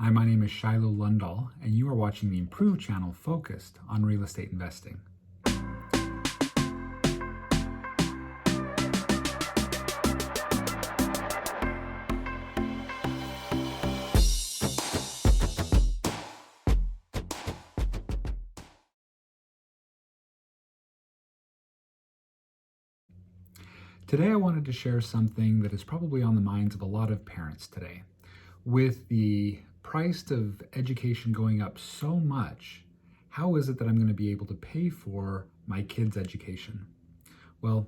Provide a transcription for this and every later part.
Hi, my name is Shiloh Lundahl, and you are watching the Improve channel focused on real estate investing. Today, I wanted to share something that is probably on the minds of a lot of parents today. With the price of education going up so much, how is it that I'm going to be able to pay for my kids' education? Well,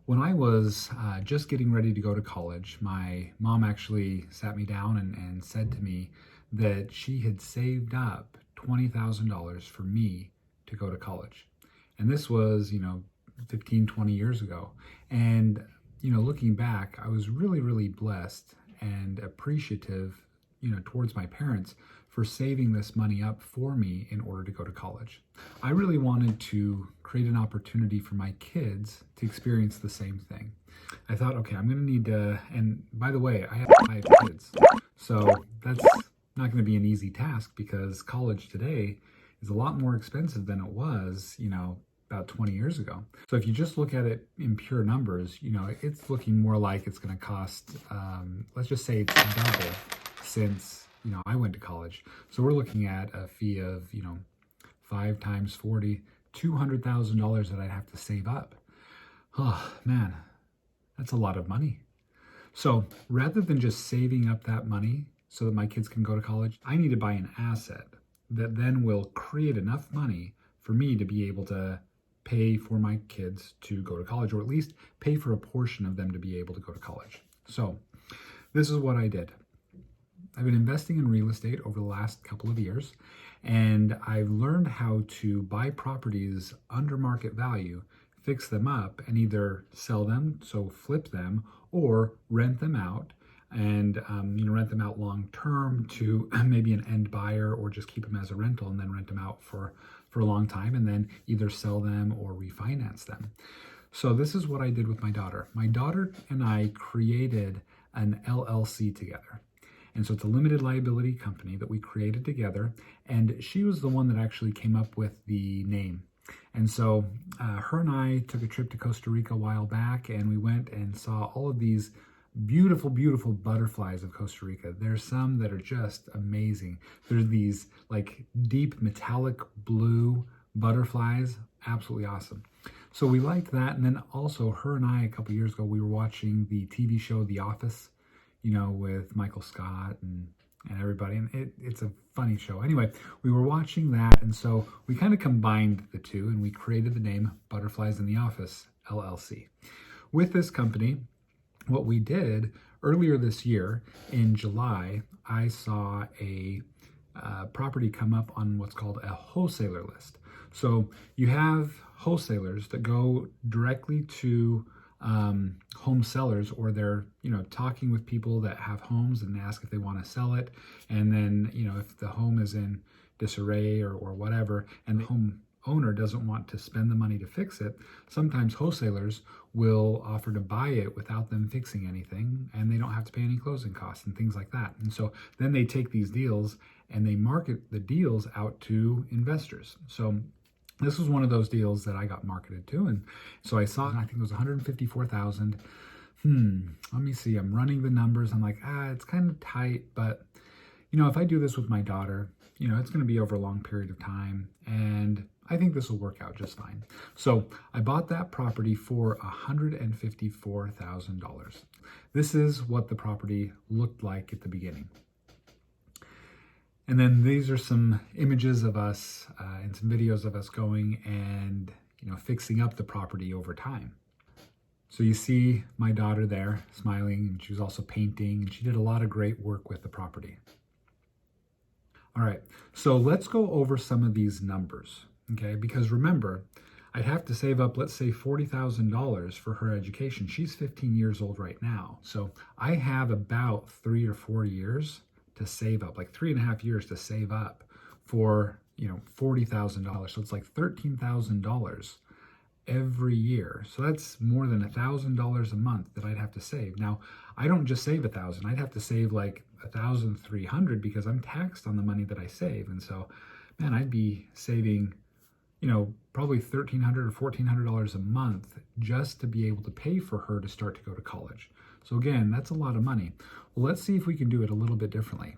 when I was just getting ready to go to college, my mom actually sat me down and said to me that she had saved up $20,000 for me to go to college. And this was, 15, 20 years ago. And, looking back, I was really, really blessed and appreciative, towards my parents for saving this money up for me in order to go to college. I really wanted to create an opportunity for my kids to experience the same thing. I thought, okay, I'm going to need to, and by the way, I have 5 kids. So that's not going to be an easy task because college today is a lot more expensive than it was, about 20 years ago. So if you just look at it in pure numbers, it's looking more like it's going to cost, let's just say it's double since, I went to college. So we're looking at a fee of, 5 times 40, $200,000 that I'd have to save up. Oh man, that's a lot of money. So rather than just saving up that money so that my kids can go to college, I need to buy an asset that then will create enough money for me to be able to pay for my kids to go to college, or at least pay for a portion of them to be able to go to college. So this is what I did. I've been investing in real estate over the last couple of years, and I've learned how to buy properties under market value, fix them up, and either sell them, so flip them, or rent them out, and rent them out long term to maybe an end buyer, or just keep them as a rental and then rent them out for a long time, and then either sell them or refinance them. So this is what I did with my daughter. My daughter and I created an LLC together. And so it's a limited liability company that we created together. And she was the one that actually came up with the name. And so her and I took a trip to Costa Rica a while back, and we went and saw all of these beautiful, beautiful butterflies of Costa Rica. There's some that are just amazing. There's these like deep metallic blue butterflies, absolutely awesome. So we liked that. And then also her and I, a couple years ago, we were watching the TV show The Office, with Michael Scott and everybody. And it's a funny show. Anyway, we were watching that. And so we kind of combined the two and we created the name Butterflies in the Office, LLC. With this company, what we did earlier this year in July, I saw a property come up on what's called a wholesaler list. So you have wholesalers that go directly to home sellers, or they're talking with people that have homes and ask if they want to sell it, and then if the home is in disarray or whatever, and the home owner doesn't want to spend the money to fix it, sometimes wholesalers will offer to buy it without them fixing anything, and they don't have to pay any closing costs and things like that. And so then they take these deals and they market the deals out to investors. So this was one of those deals that I got marketed to, and so I saw, I think it was 154,000. Let me see. I'm running the numbers. I'm like, it's kind of tight, but if I do this with my daughter, it's going to be over a long period of time, and I think this will work out just fine. So I bought that property for $154,000. This is what the property looked like at the beginning. And then these are some images of us and some videos of us going and, fixing up the property over time. So you see my daughter there smiling, and she was also painting, and she did a lot of great work with the property. All right, so let's go over some of these numbers, okay? Because remember, I'd have to save up, let's say $40,000 for her education. She's 15 years old right now. So I have about 3 or 4 years to save up, like 3.5 years to save up for, $40,000. So it's like $13,000 every year. So that's more than $1,000 a month that I'd have to save. Now, I don't just save 1,000. I'd have to save like 1,300 because I'm taxed on the money that I save. And so, man, I'd be saving, probably $1,300 or $1,400 a month just to be able to pay for her to start to go to college. So again, that's a lot of money. Well, let's see if we can do it a little bit differently.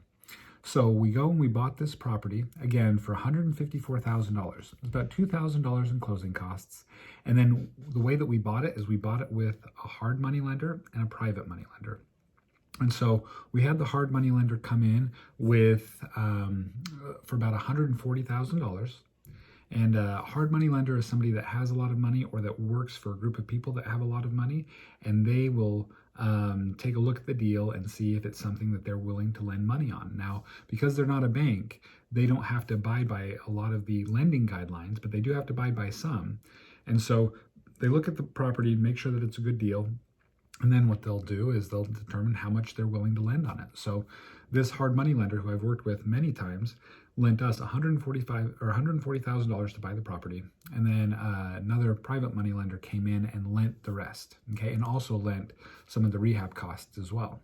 So we go and we bought this property, again, for $154,000. It's about $2,000 in closing costs. And then the way that we bought it is we bought it with a hard money lender and a private money lender. And so we had the hard money lender come in with for about $140,000. And a hard money lender is somebody that has a lot of money or that works for a group of people that have a lot of money, and they will take a look at the deal and see if it's something that they're willing to lend money on. Now, because they're not a bank, they don't have to abide by a lot of the lending guidelines, but they do have to abide by some. And so they look at the property, make sure that it's a good deal, and then what they'll do is they'll determine how much they're willing to lend on it. So this hard money lender, who I've worked with many times, lent us $140,000 to buy the property, and then another private money lender came in and lent the rest. Okay, and also lent some of the rehab costs as well.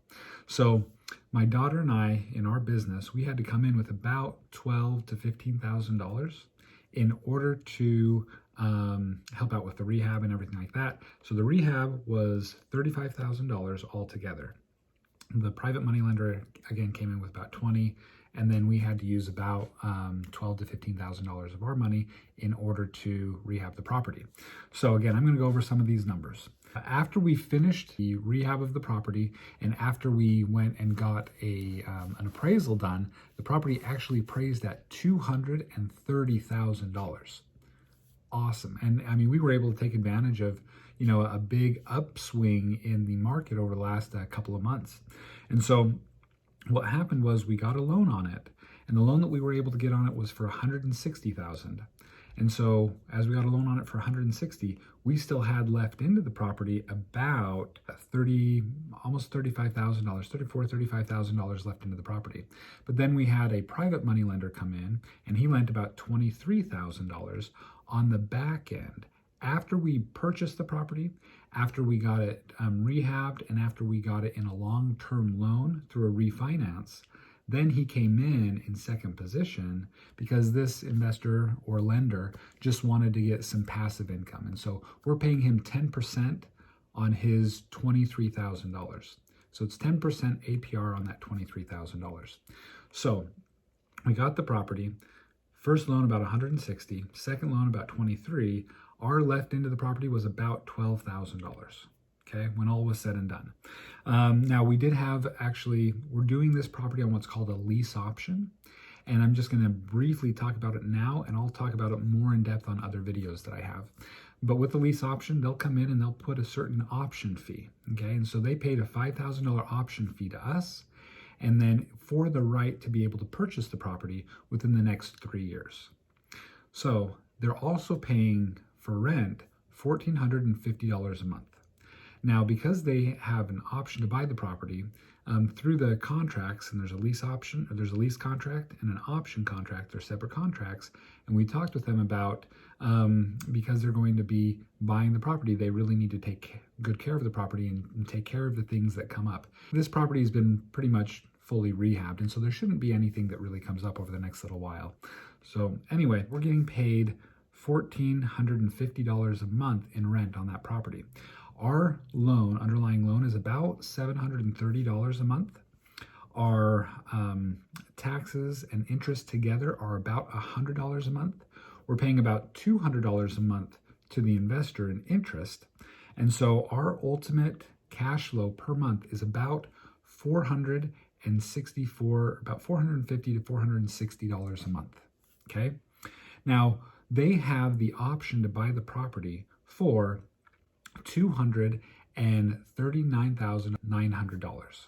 So my daughter and I, in our business, we had to come in with about $12,000 to $15,000 in order to help out with the rehab and everything like that. So the rehab was $35,000 altogether. The private money lender again came in with about 20, and then we had to use about $12,000 to $15,000 of our money in order to rehab the property. So again, I'm going to go over some of these numbers. After we finished the rehab of the property, and after we went and got an appraisal done, the property actually appraised at $230,000. Awesome. And I mean, we were able to take advantage of a big upswing in the market over the last couple of months. And so what happened was we got a loan on it, and the loan that we were able to get on it was for $160,000. And so as we got a loan on it for $160,000, we still had left into the property about almost $35,000, $35,000 left into the property. But then we had a private money lender come in, and he lent about $23,000 on the back end. After we purchased the property, after we got it rehabbed, and after we got it in a long-term loan through a refinance, then he came in second position because this investor or lender just wanted to get some passive income. And so we're paying him 10% on his $23,000. So it's 10% APR on that $23,000. So we got the property, first loan about $160,000, second loan about $23,000. Our left into the property was about $12,000, okay, when all was said and done. Now, we did have, we're doing this property on what's called a lease option, and I'm just going to briefly talk about it now, and I'll talk about it more in depth on other videos that I have. But with the lease option, they'll come in and they'll put a certain option fee, okay, and so they paid a $5,000 option fee to us, and then for the right to be able to purchase the property within the next 3 years. So they're also paying for rent $1,450 a month. Now, because they have an option to buy the property through the contracts, and there's a lease option, or there's a lease contract and an option contract, they're separate contracts, and we talked with them about because they're going to be buying the property, they really need to take good care of the property and take care of the things that come up. This property has been pretty much fully rehabbed, and so there shouldn't be anything that really comes up over the next little while. So anyway, we're getting paid $1,450 a month in rent on that property. Our loan, underlying loan, is about $730 a month. Our taxes and interest together are about $100 a month. We're paying about $200 a month to the investor in interest. And so our ultimate cash flow per month is about $450 to $460 a month. Okay. Now, they have the option to buy the property for $239,900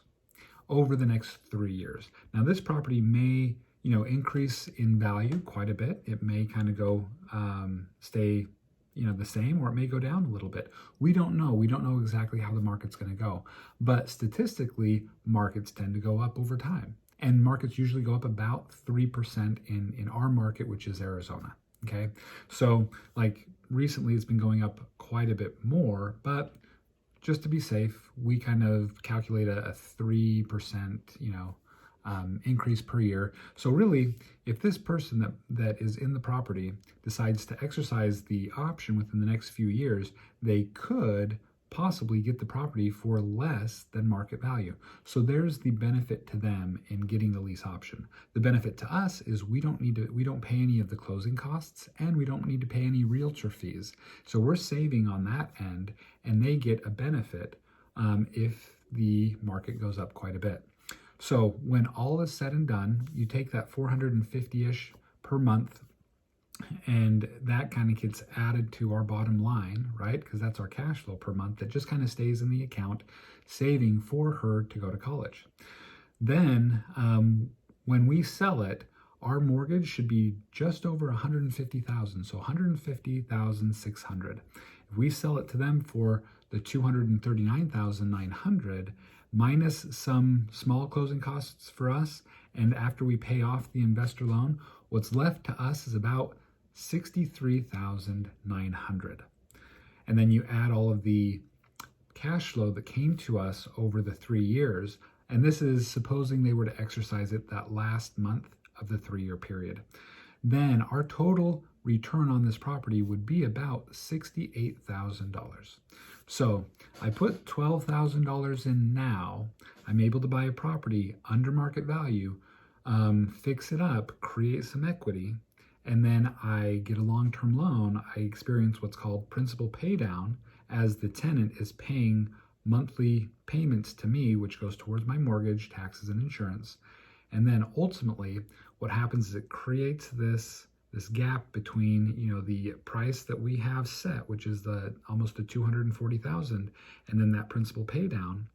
over the next 3 years. Now, this property may, increase in value quite a bit. It may kind of go, stay, the same, or it may go down a little bit. We don't know. We don't know exactly how the market's going to go. But statistically, markets tend to go up over time. And markets usually go up about 3% in our market, which is Arizona. Okay, so like recently it's been going up quite a bit more, but just to be safe, we kind of calculate a 3%, increase per year. So really, if this person that is in the property decides to exercise the option within the next few years, they could possibly get the property for less than market value. So there's the benefit to them in getting the lease option. The benefit to us is we don't pay any of the closing costs, and we don't need to pay any realtor fees. So we're saving on that end, and they get a benefit if the market goes up quite a bit. So when all is said and done, you take that 450-ish per month, and that kind of gets added to our bottom line, right? Because that's our cash flow per month that just kind of stays in the account, saving for her to go to college. Then when we sell it, our mortgage should be just over $150,000, so $150,600. If we sell it to them for the $239,900 minus some small closing costs for us, and after we pay off the investor loan, what's left to us is about $63,900. And then you add all of the cash flow that came to us over the 3 years, and this is supposing they were to exercise it that last month of the 3-year period. Then our total return on this property would be about $68,000. So I put $12,000 in now. I'm able to buy a property under market value, fix it up, create some equity, and then I get a long-term loan. I experience what's called principal pay down, as the tenant is paying monthly payments to me, which goes towards my mortgage, taxes, and insurance. And then ultimately what happens is it creates this gap between the price that we have set, which is almost the $240,000, and then that principal pay down.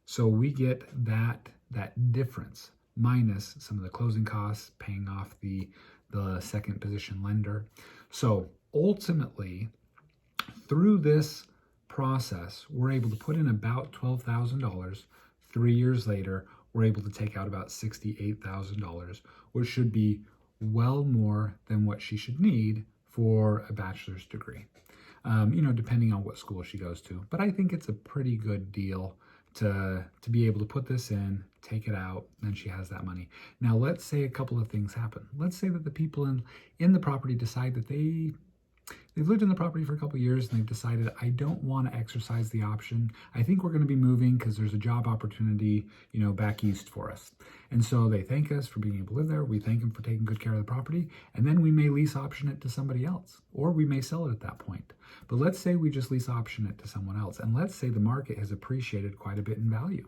So we get that difference minus some of the closing costs, paying off the second position lender. So ultimately, through this process, we're able to put in about $12,000. 3 years later, we're able to take out about $68,000, which should be well more than what she should need for a bachelor's degree, depending on what school she goes to. But I think it's a pretty good deal to be able to put this in, take it out, then she has that money. Now, let's say a couple of things happen. Let's say that the people in the property decide that they've lived in the property for a couple of years, and they've decided, I don't want to exercise the option. I think we're going to be moving because there's a job opportunity, back east for us. And so they thank us for being able to live there. We thank them for taking good care of the property. And then we may lease option it to somebody else, or we may sell it at that point. But let's say we just lease option it to someone else. And let's say the market has appreciated quite a bit in value.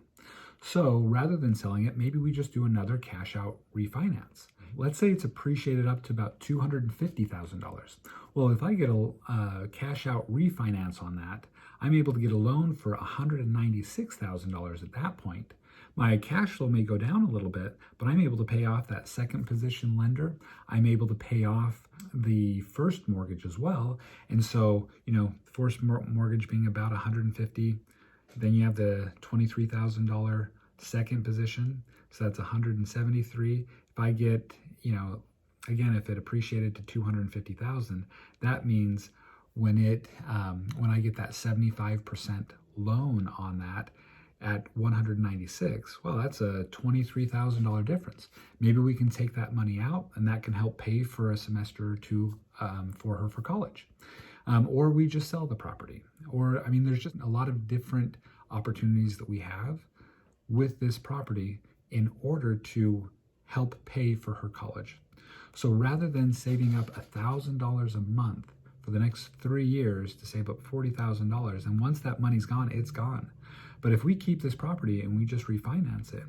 So rather than selling it, maybe we just do another cash out refinance. Let's say it's appreciated up to about $250,000. Well, if I get a cash out refinance on that, I'm able to get a loan for $196,000 at that point. My cash flow may go down a little bit, but I'm able to pay off that second position lender. I'm able to pay off the first mortgage as well. And so, first mortgage being about $150,000, then you have the $23,000 second position, so that's $173,000. If I get, again, if it appreciated to $250,000, that means when I get that 75% loan on that at $196,000, well, that's a $23,000 difference. Maybe we can take that money out, and that can help pay for a semester or two for her for college. Or we just sell the property. Or, there's just a lot of different opportunities that we have with this property in order to help pay for her college. So rather than saving up $1,000 a month for the next 3 years to save up $40,000, and once that money's gone, it's gone. But if we keep this property and we just refinance it,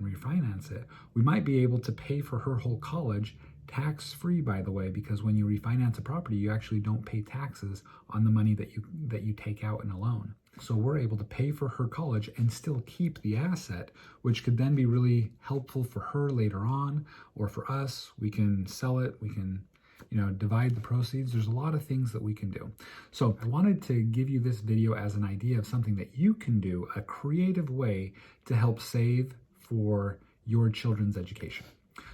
we might be able to pay for her whole college tax-free, by the way, because when you refinance a property, you actually don't pay taxes on the money that you take out in a loan. So we're able to pay for her college and still keep the asset, which could then be really helpful for her later on, or for us. We can sell it, we can divide the proceeds. There's a lot of things that we can do. So I wanted to give you this video as an idea of something that you can do, a creative way to help save for your children's education.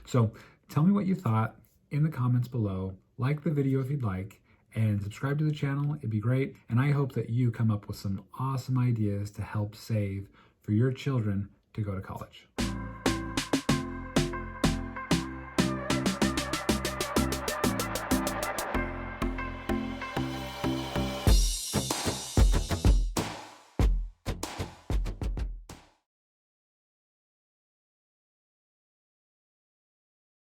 So tell me what you thought in the comments below. Like the video if you'd like, and subscribe to the channel. It'd be great. And I hope that you come up with some awesome ideas to help save for your children to go to college.